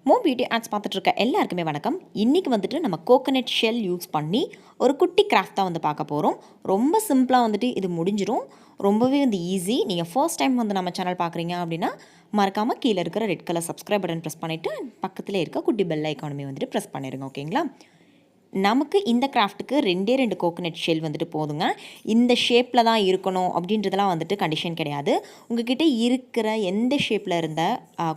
Beauty arts பார்த்துட்டு இருக்க எல்லாருக்குமே வணக்கம். இன்றைக்கி வந்துட்டு நம்ம கோகனட் ஷெல் யூஸ் பண்ணி ஒரு குட்டி கிராஃப்ட் தான் வந்து பார்க்க போகிறோம். ரொம்ப சிம்பிளாக வந்துட்டு இது முடிஞ்சிடும். ரொம்பவே வந்து ஈஸி. நீங்கள் ஃபர்ஸ்ட் டைம் வந்து நம்ம சேனல் பார்க்குறீங்க அப்படின்னா மறக்காமல் கீழே இருக்கிற red colour subscribe button press பண்ணிவிட்டு பக்கத்தில் இருக்க குட்டி பெல் ஐக்கானுமே வந்துட்டு ப்ரெஸ் பண்ணிடுங்க. ஓகேங்களா? நமக்கு இந்த கிராஃப்ட்டுக்கு 2 கோகனட் ஷெல் வந்துட்டு போதுங்க. இந்த ஷேப்பில் தான் இருக்கணும் அப்படின்றதெல்லாம் வந்துட்டு கண்டிஷன் கிடையாது. உங்ககிட்ட இருக்கிற எந்த ஷேப்பில் இருந்த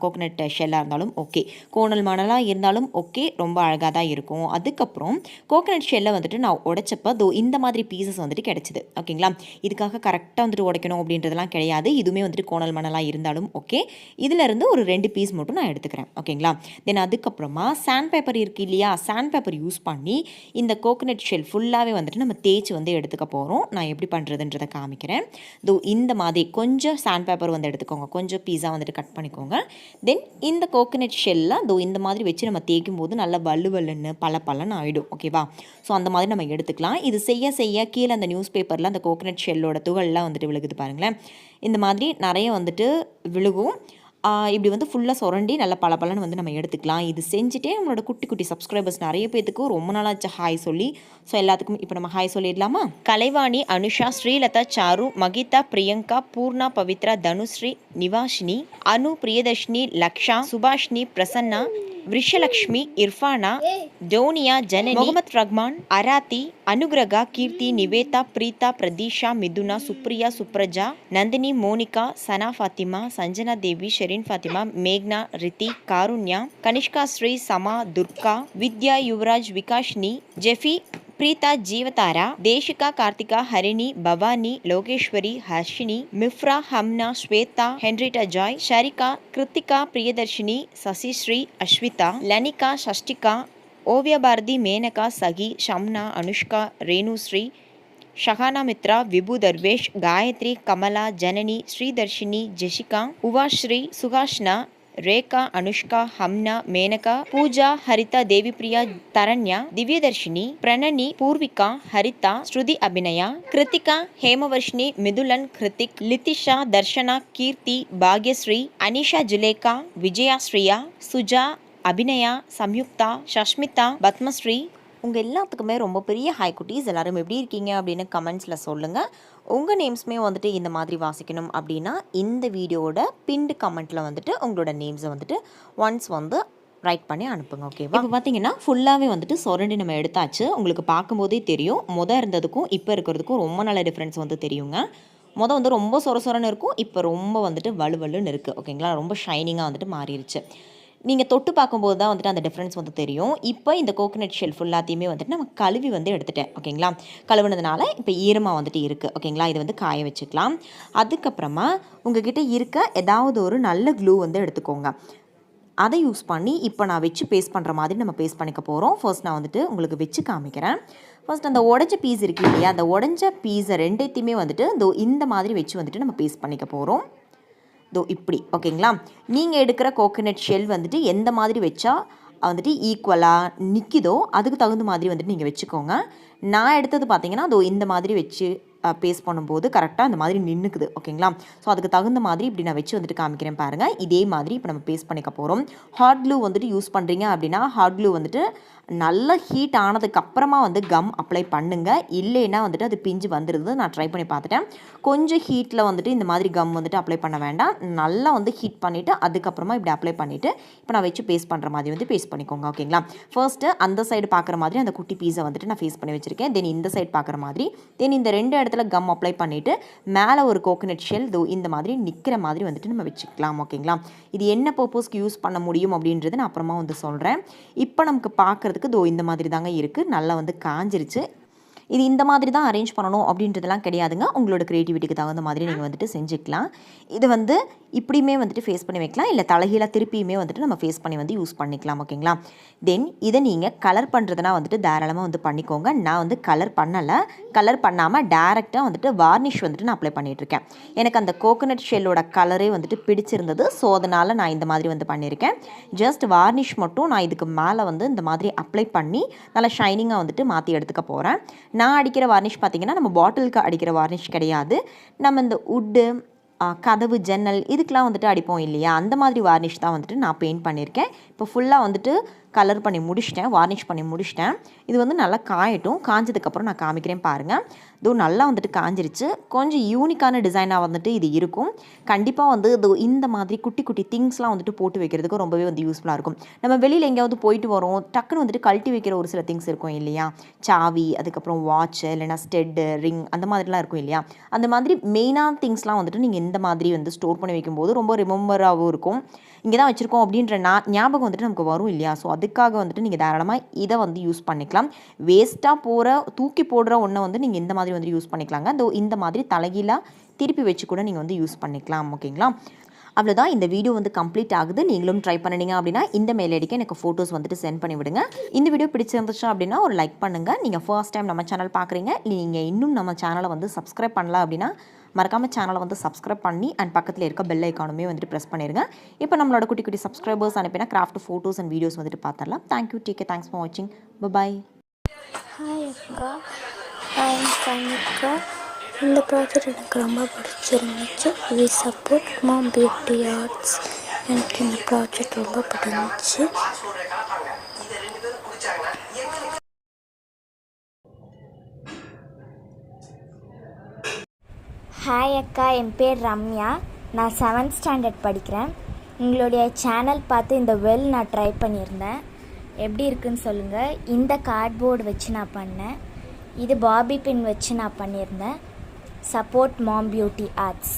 கோகனட் ஷெல்லாக இருந்தாலும் ஓகே, கோணல் மணலாக இருந்தாலும் ஓகே, ரொம்ப அழகாக தான் இருக்கும். அதுக்கப்புறம் கோகனட் ஷெல்லை வந்துட்டு நான் உடைச்சப்போ இந்த மாதிரி பீசஸ் வந்துட்டு கிடச்சிது. ஓகேங்களா? இதுக்காக கரெக்டாக வந்துட்டு உடைக்கணும் அப்படின்றதெல்லாம் கிடையாது. இதுவுமே வந்துட்டு கோணல் மணலாக இருந்தாலும் ஓகே. இதிலேருந்து ஒரு 2 பீஸ் மட்டும் நான் எடுத்துக்கிறேன். ஓகேங்களா? தென் அதுக்கப்புறமா சாண்ட் பேப்பர் இருக்குது இல்லையா, சாண்ட் பேப்பர் யூஸ் பண்ணி இந்த கோகனட் ஷெல் ஃபுல்லாகவே வந்துட்டு நம்ம தேய்ச்சி வந்து எடுத்துக்க போகிறோம். நான் எப்படி பண்ணுறதுன்றதை காமிக்கிறேன். இந்த மாதிரி கொஞ்சம் சாண்ட் பேப்பர் வந்து எடுத்துக்கோங்க, கொஞ்சம் பீஸா வந்துட்டு கட் பண்ணிக்கோங்க. தென் இந்த கோகனட் ஷெல்லில் இந்த மாதிரி வச்சு நம்ம தேய்க்கும் போது நல்லா வலுவலுன்னு பலன்னு ஆகிடும். ஓகேவா? ஸோ அந்த மாதிரி நம்ம எடுத்துக்கலாம். இது செய்ய கீழே அந்த நியூஸ் பேப்பரில் அந்த கோகனட் ஷெல்லோட துகள்லாம் வந்துட்டு விழுகுது பாருங்களேன். இந்த மாதிரி நிறைய வந்துட்டு விழுகும். இப்படி வந்து ஃபுல்லாக சுரண்டி நல்லா பலன்னு வந்து நம்ம எடுத்துக்கலாம். இது செஞ்சுட்டே நம்மளோட குட்டி சப்ஸ்கிரைபர்ஸ் நிறைய பேத்துக்கு ரொம்ப நாளாச்சு ஹாய் சொல்லி. ஸோ எல்லாத்துக்கும் இப்போ நம்ம ஹாய் சொல்லிடலாமா? கலைவாணி, அனுஷா, ஸ்ரீலதா, சாரு, மகிதா, பிரியங்கா, பூர்ணா, பவித்ரா, தனுஸ்ரீ, நிவாஷினி, அனு, பிரியதர்ஷினி, லக்ஷா, சுபாஷினி, பிரசன்னா, விருஷலக்ஷ்மி, இர்ஃபானா, டோனியா, ஜனனி, முகமது ரஹ்மான், அராத்தி, அனுகிரகா, கீர்த்தி, நிவேதா, பிரீதா, பிரதீஷா, மிதுனா, சுப்ரியா, சுப்ரஜா, நந்தினி, மோனிகா, சனா ஃபாத்திமா, சஞ்சனா தேவி, ஷெரின் ஃபாத்திமா, மேக்னா, ரித்தி, காருண்யா, கனிஷ்கா, ஸ்ரீ, சமா, துர்கா, வித்யா, யுவராஜ், விகாஷ்னி, ஜெஃபி, प्रीता, जीवतारा, देशिका, कार्तिका, हरिणी, भवानी, लोकेश्वरी, हर्षिनी, मिफ्रा, हमना, श्वेता, हेनरिटा जॉय, शरिका, कृतिका, प्रियदर्शिनी, शशिश्री, अश्विता, लनिका, षष्टिका, ओव्य भारती, मेनका, सगी, शम्ना, अनुष्का, रेणुश्री, शहाना मित्रा, विभु दर्वेश, गायत्री, कमला, जननी, श्रीदर्शिनी, जशिका, उवाश्री, सुहाष्ना, रेखा, अनुष्का, हमना, मेनका, पूजा, हरिता, देवीप्रिया, तरण्या, दिव्यदर्शिनी, प्रणनी, पूर्विका, हरिता, श्रुति, अभिनया, कृतिका, हेमवर्षिनी, मिदुलन, कृतिक, लितिशा, दर्शना, कीर्ति, भाग्यश्री, अनिशा, जुलेखा, विजया, श्रिया, सुजा, அபிநயா, சம்யுக்தா, சஷ்மிதா, பத்மஸ்ரீ. உங்கள் எல்லாத்துக்குமே ரொம்ப பெரிய ஹாய் குட்டீஸ். எல்லோரும் எப்படி இருக்கீங்க அப்படின்னு கமெண்ட்ஸில் சொல்லுங்கள். உங்கள் நேம்ஸுமே வந்துட்டு இந்த மாதிரி வாசிக்கணும் அப்படின்னா இந்த வீடியோட பின்டு கமெண்ட்டில் வந்துட்டு உங்களோட நேம்ஸை வந்துட்டு ஒன்ஸ் வந்து ரைட் பண்ணி அனுப்புங்க. ஓகேவா? இப்போ பார்த்தீங்கன்னா ஃபுல்லாகவே வந்துட்டு சொரண்டி நம்ம எடுத்தாச்சு. உங்களுக்கு பார்க்கும்போதே தெரியும், இருந்ததுக்கும் இப்போ இருக்கிறதுக்கும் ரொம்ப நல்ல டிஃப்ரென்ஸ் வந்து தெரியுங்க. வந்து ரொம்ப சொரன்னு இருக்கும், இப்போ ரொம்ப வந்துட்டு வலுவலுன்னு இருக்குது. ஓகேங்களா? ரொம்ப ஷைனிங்காக வந்துட்டு மாறிடுச்சு. நீங்கள் தொட்டு பார்க்கும்போது தான் வந்துட்டு அந்த டிஃப்ரென்ஸ் வந்து தெரியும். இப்போ இந்த கோகனட் ஷெல் ஃபுல்லாத்தையுமே வந்துட்டு நம்ம கழுவி வந்து எடுத்துட்டேன். ஓகேங்களா? கழுவுனதுனால இப்போ ஈரமாக வந்துட்டு இருக்குது. ஓகேங்களா? இது வந்து காய வச்சுக்கலாம். அதுக்கப்புறமா உங்ககிட்ட இருக்க ஏதாவது ஒரு நல்ல க்ளூ வந்து எடுத்துக்கோங்க. அதை யூஸ் பண்ணி இப்போ நான் வச்சு பேஸ்ட் பண்ணுற மாதிரி நம்ம பேஸ்ட் பண்ணிக்க போகிறோம். ஃபர்ஸ்ட் நான் வந்துட்டு உங்களுக்கு வச்சு காமிக்கிறேன். ஃபர்ஸ்ட் அந்த உடஞ்ச பீஸ் இருக்கு இல்லையா, அந்த உடஞ்ச பீஸை ரெண்டையுமே வந்துட்டு இந்த மாதிரி வச்சு வந்துட்டு நம்ம பேஸ்ட் பண்ணிக்க போகிறோம். இப்படி. ஓகேங்களா? நீங்கள் எடுக்கிற கோகனட் ஷெல் வந்துட்டு எந்த மாதிரி வச்சா வந்துட்டு ஈக்குவலாக நிற்கிதோ அதுக்கு தகுந்த மாதிரி வந்துட்டு நீங்கள் வச்சுக்கோங்க. நான் எடுத்தது பார்த்தீங்கன்னா இந்த மாதிரி வச்சு பேஸ்ட் பண்ணும்போது கரெக்டாக அந்த மாதிரி நின்றுக்குது. ஓகேங்களா? ஸோ அதுக்கு தகுந்த மாதிரி இப்படி நான் வச்சு வந்துட்டு காமிக்கிறேன் பாருங்கள். இதே மாதிரி இப்போ நம்ம பேஸ்ட் பண்ணிக்க போகிறோம். ஹாட் க்ளூ வந்துட்டு யூஸ் பண்ணுறீங்க அப்படின்னா ஹாட் க்ளூ வந்துட்டு நல்ல ஹீட் ஆனதுக்கப்புறமா வந்து கம் அப்ளை பண்ணுங்கள். இல்லைன்னா வந்துட்டு அது பிஞ்சு வந்துடுது. நான் ட்ரை பண்ணி பார்த்துட்டேன். கொஞ்சம் ஹீட்டில் வந்துட்டு இந்த மாதிரி கம் வந்துட்டு அப்ளை பண்ண வேண்டாம். நல்லா வந்து ஹீட் பண்ணிவிட்டு அதுக்கப்புறமா இப்படி அப்ளை பண்ணிவிட்டு இப்போ நான் வச்சு பேஸ்ட் பண்ணுற மாதிரி வந்து பேஸ்ட் பண்ணிக்கோங்க. ஓகேங்களா? ஃபர்ஸ்ட்டு அந்த சைடு பார்க்குற மாதிரி அந்த குட்டி பீஸை வந்துட்டு நான் ஃபேஸ் பண்ணி வச்சுருக்கேன். தென் இந்த சைடு பார்க்குற மாதிரி, தென் இந்த 2 இடத்துல கம் அப்ளை பண்ணிவிட்டு மேலே ஒரு கோகனட் ஷெல் இந்த மாதிரி நிற்கிற மாதிரி வந்துட்டு நம்ம வச்சுக்கலாம். ஓகேங்களா? இது என்ன பர்பஸ்க்கு யூஸ் பண்ண முடியும் அப்படின்றது நான் அப்புறமா வந்து சொல்கிறேன். இப்போ நமக்கு பார்க்குறதுக்கு இந்த மாதிரி தாங்க இருக்குது. நல்லா வந்து காஞ்சிருச்சு. இது இந்த மாதிரி தான் அரேஞ்ச் பண்ணணும் அப்படின்றதெல்லாம் கிடையாதுங்க. உங்களோட க்ரியேட்டிவிட்டிக்கு தகுந்த மாதிரி நீங்கள் வந்துட்டு செஞ்சுக்கலாம். இது வந்து இப்படியுமே வந்துட்டு ஃபேஸ் பண்ணி வைக்கலாம், இல்லை தலைகீழாக திருப்பியுமே வந்துட்டு நம்ம ஃபேஸ் பண்ணி வந்து யூஸ் பண்ணிக்கலாம். ஓகேங்களா? தென் இதை நீங்கள் கலர் பண்ணுறதுனா வந்துட்டு தாராளமாக வந்து பண்ணிக்கோங்க. நான் வந்து கலர் பண்ணலை. கலர் பண்ணாமல் டேரெக்டாக வந்துட்டு வார்னிஷ் வந்துட்டு நான் அப்ளை பண்ணிகிட்ருக்கேன். எனக்கு அந்த கோகனட் ஷெல்லோட கலரே வந்துட்டு பிடிச்சிருந்தது. ஸோ அதனால் நான் இந்த மாதிரி வந்து பண்ணியிருக்கேன். ஜஸ்ட் வார்னிஷ் மட்டும் நான் இதுக்கு மேலே வந்து இந்த மாதிரி அப்ளை பண்ணி நல்லா ஷைனிங்காக வந்துட்டு மாற்றி எடுத்துக்க போகிறேன். நான் அடிக்கிற வார்னிஷ் பார்த்திங்கன்னா நம்ம பாட்டிலுக்கு அடிக்கிற வார்னிஷ் கிடையாது. நம்ம இந்த உட்டு கதவு ஜன்னல் இதுக்கெலாம் வந்துட்டு அடிப்போம் இல்லையா, அந்த மாதிரி வார்னிஷ் தான் வந்துட்டு நான் பெயிண்ட் பண்ணியிருக்கேன். இப்போ ஃபுல்லாக வந்துட்டு கலர் பண்ணி முடிச்சிட்டேன், வார்னிஷ் பண்ணி முடிச்சிட்டேன். இது வந்து நல்லா காயட்டும். காஞ்சதுக்கப்புறம் நான் காமிக்கிறேன் பாருங்கள். இதோ நல்லா வந்துட்டு காஞ்சிருச்சு. கொஞ்சம் யூனிக்கான டிசைனாக வந்துட்டு இது இருக்கும். கண்டிப்பாக வந்து இது இந்த மாதிரி குட்டி குட்டி திங்ஸ்லாம் வந்துட்டு போட்டு வைக்கிறதுக்கு ரொம்பவே வந்து யூஸ்ஃபுல்லாக இருக்கும். நம்ம வெளியில் எங்கேயாவது போயிட்டு வரோம், டக்குன்னு வந்துட்டு கழட்டி வைக்கிற ஒரு சில திங்ஸ் இருக்கும் இல்லையா, சாவி, அதுக்கப்புறம் வாட்ச், இல்லைனா ஸ்டெட்டு, ரிங், அந்த மாதிரிலாம் இருக்கும் இல்லையா, அந்த மாதிரி மெயினான திங்ஸ்லாம் வந்துட்டு நீங்கள் இந்த மாதிரி வந்து ஸ்டோர் பண்ணி வைக்கும்போது ரொம்ப ரிமெம்பராகவும் இருக்கும். இங்கே தான் வச்சுருக்கோம் அப்படின்ற ஞாபகம் வந்துட்டு நமக்கு வரும் இல்லையா. ஸோ அதுக்காக வந்துட்டு நீங்கள் தாராளமாக இதை வந்து யூஸ் பண்ணிக்கலாம். வேஸ்ட்டாக தூக்கி போடுற ஒன்றை வந்து நீங்கள் இந்த மாதிரி வந்து யூஸ் பண்ணிக்கலாங்க. இந்த மாதிரி தலைகீழாக திருப்பி வச்சு கூட நீங்கள் வந்து யூஸ் பண்ணிக்கலாம். ஓகேங்களா. அவ்வளோதான், இந்த வீடியோ வந்து கம்ப்ளீட் ஆகுது. நீங்களும் ட்ரை பண்ணிங்க அப்படின்னா இந்த மெயில் ஐடிக்கு எனக்கு ஃபோட்டோஸ் வந்துட்டு சென்ட் பண்ணி விடுங்க. இந்த வீடியோ பிடிச்சிருந்துச்சு அப்படின்னா ஒரு லைக் பண்ணுங்கள். நீங்கள் ஃபர்ஸ்ட் டைம் நம்ம சேனல் பார்க்குறீங்க, நீங்கள் இன்னும் நம்ம சேனலை வந்து சப்ஸ்கிரைப் பண்ணல அப்படின்னா மறக்காமல் சேனலை வந்து சப்ஸ்கிரைப் பண்ணி அண்ட் பக்கத்தில் இருக்க பெல் ஐக்கானுமே வந்துட்டு ப்ரெஸ் பண்ணிடுங்க. இப்போ நம்மளோட குட்டி குட்டி சப்ஸ்கிரைபர்ஸ் அனுப்பினா கிராஃப்ட் ஃபோட்டோஸ் அண்ட் வீடியோஸ் வந்துட்டு பார்த்துடலாம். Thank you, take care, thanks for வாட்சிங், பாய். ஹாய் அக்கா, அக்கா, இந்த ப்ராஜெக்ட் எனக்கு ரொம்ப பிடிச்சிருந்துச்சு. We support ma'am beauty arts. எனக்கு இந்த ப்ராஜெக்ட் ரொம்ப பிடிச்சிருந்துச்சு. ஹாய் அக்கா, என் பேர் ரம்யா. நான் 7th ஸ்டாண்டர்ட் படிக்கிறேன். உங்களுடைய சேனல் பார்த்து இந்த வெல் நான் ட்ரை பண்ணியிருந்தேன். எப்படி இருக்குன்னு சொல்லுங்கள். இந்த கார்ட்போர்டு வச்சு நான் பண்ணேன். இது பாபி பின் வச்சு நான் பண்ணியிருந்தேன். Support ma'am beauty arts.